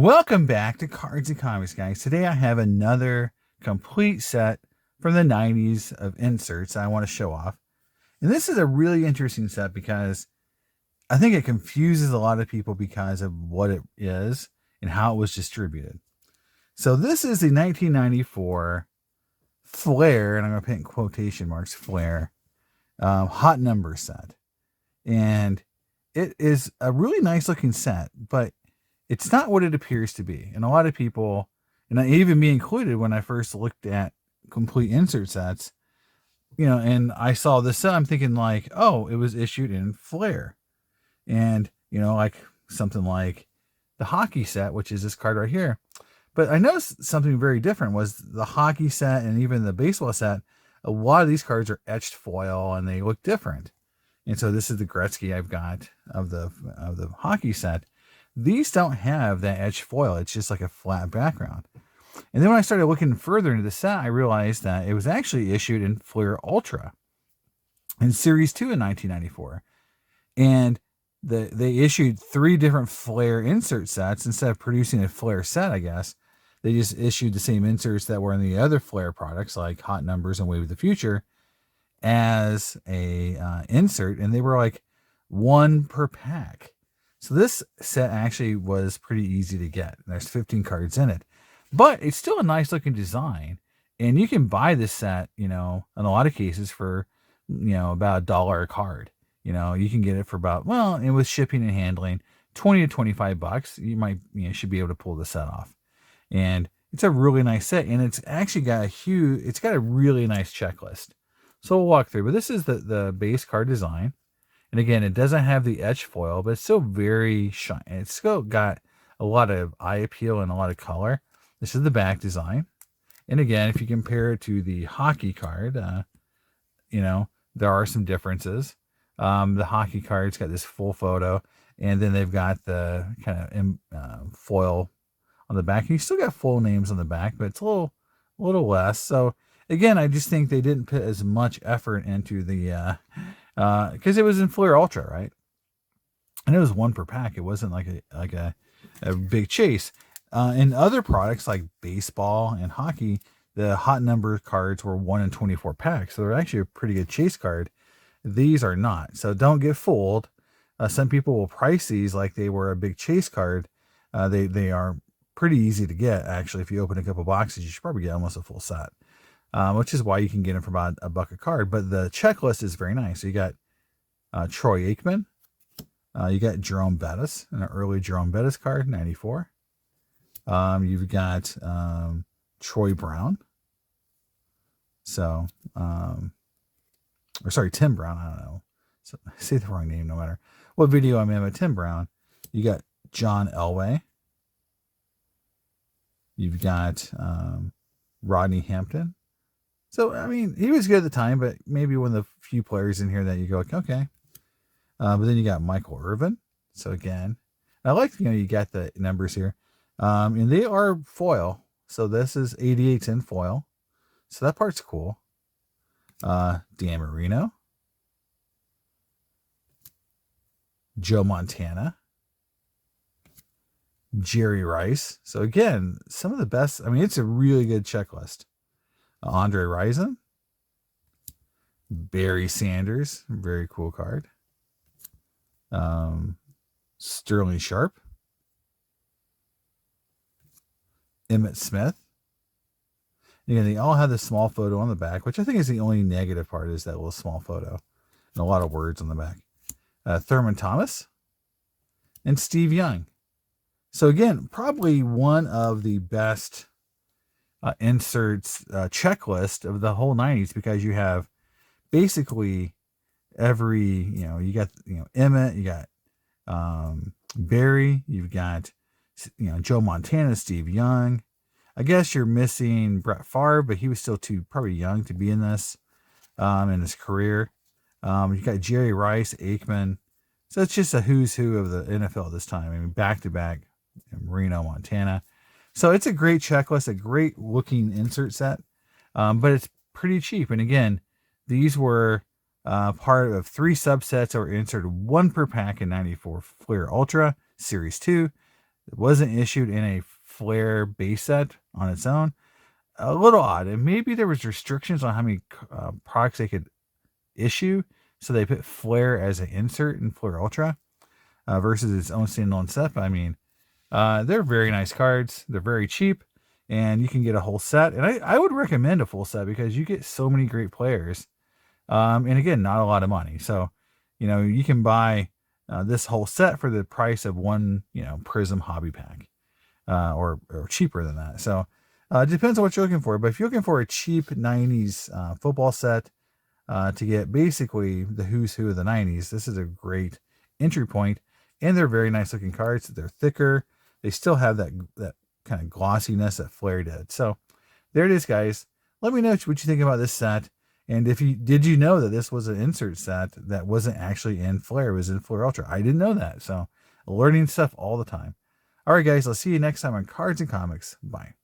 Welcome back to Cards and Comics, guys. Today I have another complete set from the 90s of inserts I want to show off. And this is a really interesting set because I think it confuses a lot of people because of what it is and how it was distributed. So this is the 1994 Flair, and I'm going to put in quotation marks, Flair, hot number set. And it is a really nice looking set, but it's not what it appears to be. And a lot of people, and even me included, when I first looked at complete insert sets, and I saw this set, I'm thinking like, oh, it was issued in Flair. And, like something like the hockey set, which is this card right here. But I noticed something very different was the hockey set and even the baseball set. A lot of these cards are etched foil and they look different. And so this is the Gretzky I've got of the hockey set. These don't have that etched foil. It's just like a flat background. And then when I started looking further into the set, I realized that it was actually issued in Flair Ultra in Series 2 in 1994. And they issued 3 different Flair insert sets instead of producing a Flair set, I guess. They just issued the same inserts that were in the other Flair products like Hot Numbers and Wave of the Future as a insert. And they were like 1 per pack. So this set actually was pretty easy to get. There's 15 cards in it, but it's still a nice looking design. And you can buy this set, in a lot of cases for, about $1 a card. You can get it for about, and with shipping and handling, $20 to $25. You should be able to pull the set off. And it's a really nice set. And it's actually got it's got a really nice checklist. So we'll walk through, but this is the base card design. And again, it doesn't have the etch foil, but it's still very shiny. It's still got a lot of eye appeal and a lot of color. This is the back design. And again, if you compare it to the hockey card, there are some differences. The hockey card's got this full photo, and then they've got the kind of foil on the back. And you still got full names on the back, but it's a little less. So again, I just think they didn't put as much effort into the because it was in Flair Ultra, right? And it was 1 per pack. It wasn't like a big chase. In other products like baseball and hockey, the hot number cards were 1 in 24 packs. So they're actually a pretty good chase card. These are not. So don't get fooled. Some people will price these like they were a big chase card. They are pretty easy to get, actually. If you open a couple boxes, you should probably get almost a full set. Which is why you can get them for about $1 a card. But the checklist is very nice. So you got Troy Aikman. You got Jerome Bettis, an early Jerome Bettis card, 94. You've got Troy Brown. So, Tim Brown. I don't know. So I say the wrong name no matter what video I'm in with Tim Brown. You got John Elway. You've got Rodney Hampton. So, he was good at the time, but maybe one of the few players in here that you go, okay. But then you got Michael Irvin. So again, I like, you got the numbers here. And they are foil. So this is 88's in foil. So that part's cool. Dan Marino. Joe Montana. Jerry Rice. So again, some of the best. It's a really good checklist. Andre Rison, Barry Sanders, very cool card. Sterling Sharp, Emmett Smith. Again, they all have this small photo on the back, which I think is the only negative part, is that little small photo and a lot of words on the back. Thurman Thomas and Steve Young. So again, probably one of the best inserts checklist of the whole 90s, because you have basically every, you got, Emmett, you got Barry, you've got, Joe Montana, Steve Young. I guess you're missing Brett Favre, but he was still probably young to be in this in his career. You got Jerry Rice, Aikman. So it's just a who's who of the NFL at this time. Back to back, Reno, Montana. So it's a great checklist, a great looking insert set, but it's pretty cheap. And again, these were part of 3 subsets that were inserted, 1 per pack in 94 Flair Ultra Series 2. It wasn't issued in a Flair base set on its own. A little odd. And maybe there was restrictions on how many products they could issue. So they put Flair as an insert in Flair Ultra versus its own standalone set. But I mean, they're very nice cards. They're very cheap. And you can get a whole set. And I would recommend a full set because you get so many great players. And again, not a lot of money. So, you can buy this whole set for the price of one, Prism hobby pack, or cheaper than that. So it depends on what you're looking for. But if you're looking for a cheap 90s football set to get basically the who's who of the 90s, this is a great entry point. And they're very nice looking cards. They're thicker. They still have that kind of glossiness that Flair did. So there it is, guys. Let me know what you think about this set. And did you know that this was an insert set that wasn't actually in Flair, it was in Flair Ultra? I didn't know that. So learning stuff all the time. All right, guys, I'll see you next time on Cards and Comics. Bye.